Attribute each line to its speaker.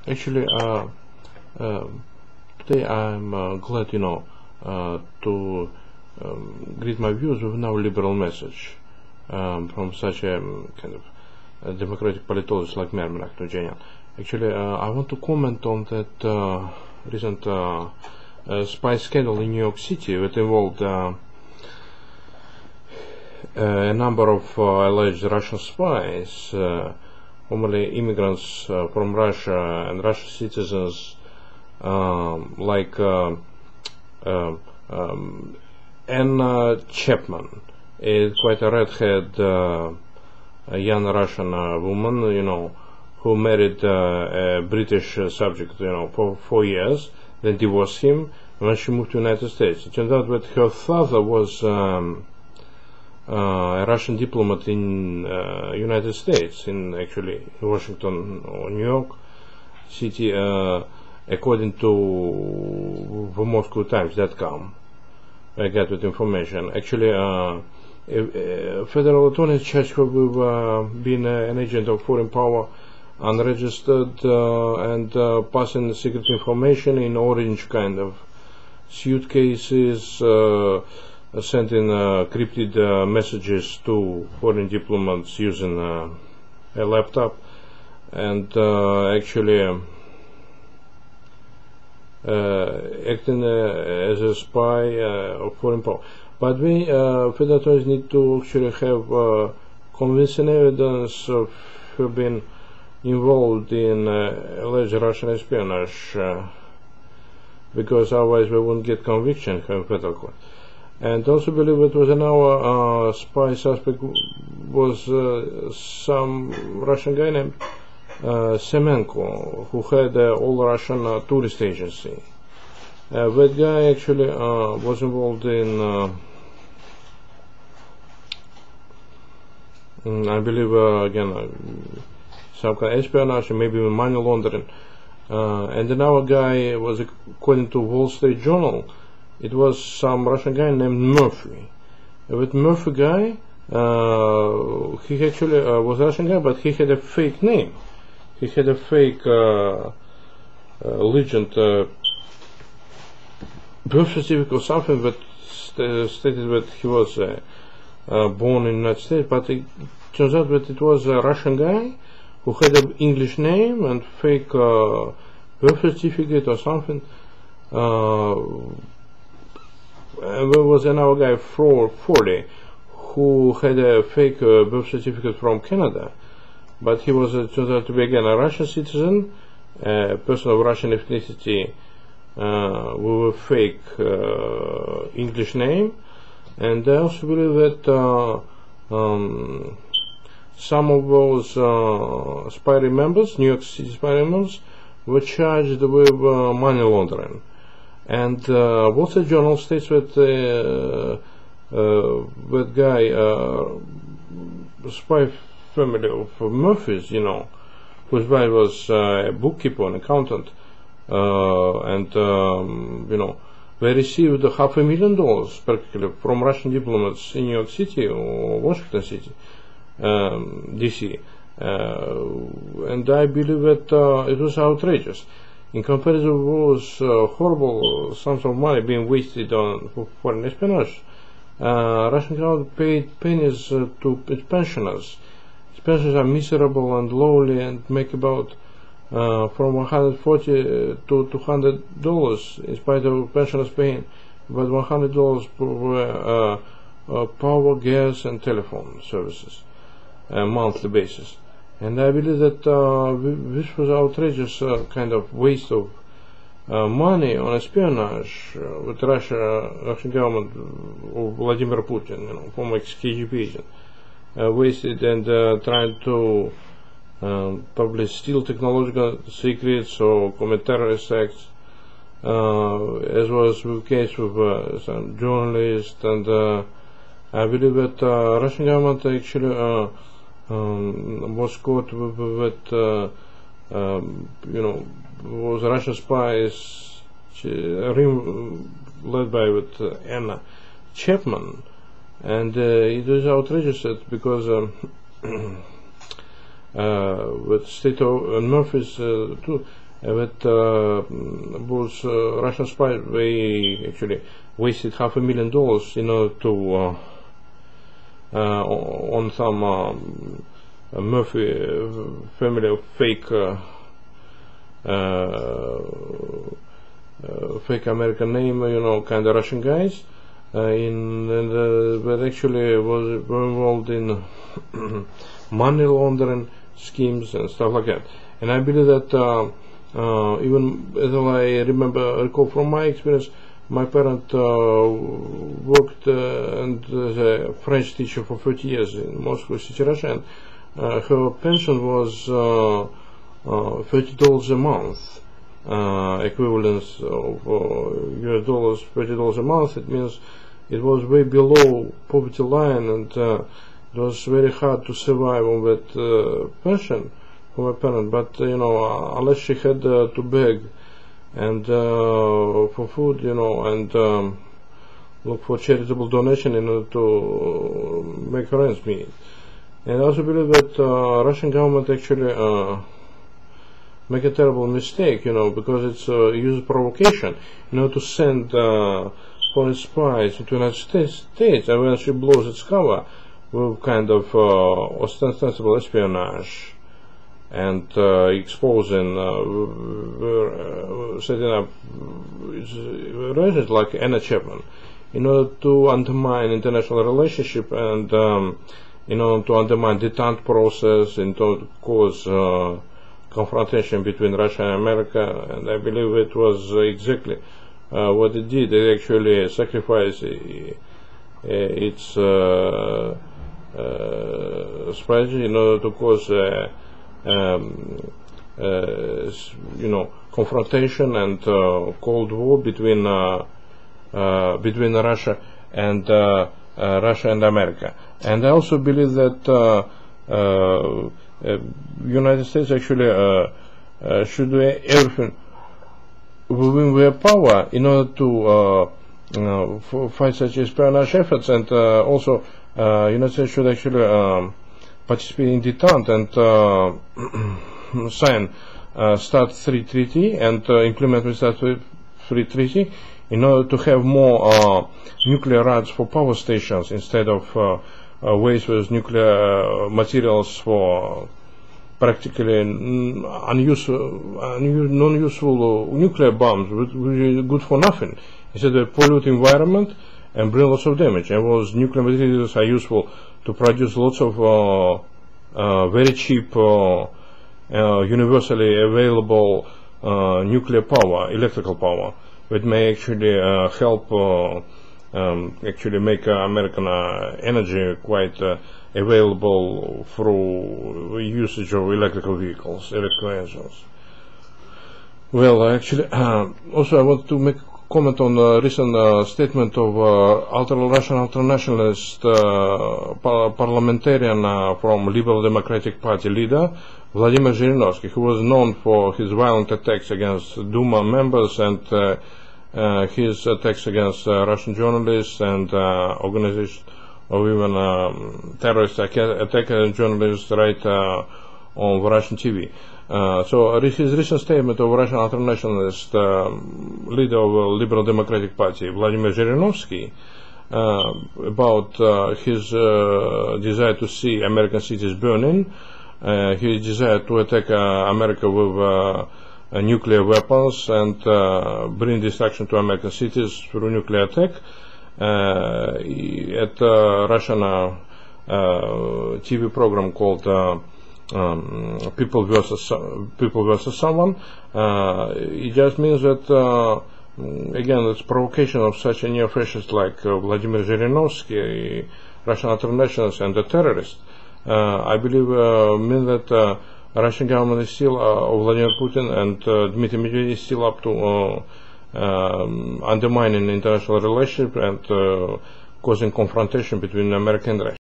Speaker 1: Actually, today I'm glad, to greet my views with now liberal message from such a kind of democratic politologist like Mermin Akhnojanyan. Actually, I want to comment on that recent spy scandal in New York City that involved a number of alleged Russian spies, formerly immigrants from Russia and Russian citizens like Anna Chapman, is quite a redhead a young Russian woman, who married a British subject, for 4 years, then divorced him when she moved to the United States. It turned out that her father was a Russian diplomat in United States, in Washington or New York City, according to the Moscow Times.com. I got that information. Actually, federal authorities charged her with being an agent of foreign power, unregistered, and passing secret information in orange kind of suitcases, sending encrypted messages to foreign diplomats using a laptop, and acting as a spy of foreign power. But we federal authorities need to actually have convincing evidence of her being involved in alleged Russian espionage, because otherwise we won't get conviction in federal court. And also believe it was another spy suspect was some Russian guy named Semenko, who had an all-Russian tourist agency. That guy actually was involved in, I believe, again, some kind of espionage, maybe money laundering. And another guy was, according to Wall Street Journal, it was some Russian guy named Murphy. That Murphy guy, he actually was a Russian guy, but he had a fake name. He had a fake legend birth certificate or something that stated that he was born in the United States, but it turns out that it was a Russian guy who had an English name and fake birth certificate or something. And there was another guy, 40, who had a fake birth certificate from Canada, but he was turns out to be again a Russian citizen, a person of Russian ethnicity with a fake English name. And I also believe that some of those spy members, New York City spy members, were charged with money laundering. And Wall Street Journal states that that guy, spy family of Murphys, whose wife was a bookkeeper, an accountant, and they received $500,000 practically from Russian diplomats in New York City or Washington City, DC, and I believe that it was outrageous. In comparison with those horrible sums of money being wasted on foreign espionage, Russian government paid pennies to its pensioners. Its pensioners are miserable and lowly and make about from $140 to $200, in spite of pensioners paying about $100 for power, gas, and telephone services on a monthly basis. And I believe that this was outrageous kind of waste of money on espionage with Russian government of Vladimir Putin, former KGB agent, wasted and trying to probably steal technological secrets or commit terrorist acts, as was the case with some journalists. And I believe that Russian government actually was caught with was Russian spies led by Anna Chapman, and it is outrageous because with state of Murphys too, that was Russian spies. They actually wasted $500,000 in order to on some Murphy family of fake fake American name, kind of Russian guys, but actually were involved in money laundering schemes and stuff like that. And I believe that even as I recall from my experience, my parent worked as a French teacher for 30 years in Moscow City, Russia, and her pension was $30 a month, equivalence of US dollars, $30 a month. It means it was way below poverty line, and it was very hard to survive on that pension for my parent. But unless she had to beg and for food, and look for charitable donation in order to make her ends meet. And I also believe that Russian government actually make a terrible mistake, because it's uses provocation, to send foreign spies into the United States, and when she blows its cover with kind of ostensible espionage and exposing, setting up relations like Anna Chapman, in order to undermine international relationship and to undermine detente process and to cause confrontation between Russia and America. And I believe it was exactly what it did. It actually sacrificed its strategy in order to cause confrontation and Cold War between Russia and America. And I also believe that United States actually should do everything within their power in order to fight such espionage efforts, and also United States should actually participate in detente and sign START III Treaty and implement the START III Treaty in order to have more nuclear rights for power stations instead of waste with nuclear materials for practically non-useful nuclear bombs, which are good for nothing. Instead of pollute environment and bring lots of damage. And those nuclear materials are useful to produce lots of very cheap, universally available nuclear power, electrical power, which may actually help actually make American energy quite available through usage of electrical vehicles, electrical engines. Well, actually, also I want to make a comment on the recent statement of Russian ultranationalist parliamentarian from Liberal Democratic Party leader Vladimir Zhirinovsky, who was known for his violent attacks against Duma members and his attacks against Russian journalists and organizations, or even terrorist attack on journalists right on Russian TV. So his recent statement of Russian ultranationalist leader of the Liberal Democratic Party, Vladimir Zhirinovsky, about his desire to see American cities burning, his desire to attack America with nuclear weapons and bring destruction to American cities through nuclear attack, at a Russian TV program called People versus Someone. It just means that again, it's provocation of such a neo-fascist like Vladimir Zhirinovsky, Russian ultranationalists, and the terrorists. I believe mean that Russian government is still Vladimir Putin and Dmitry Medvedev is still up to undermining international relationship and causing confrontation between America and Russia.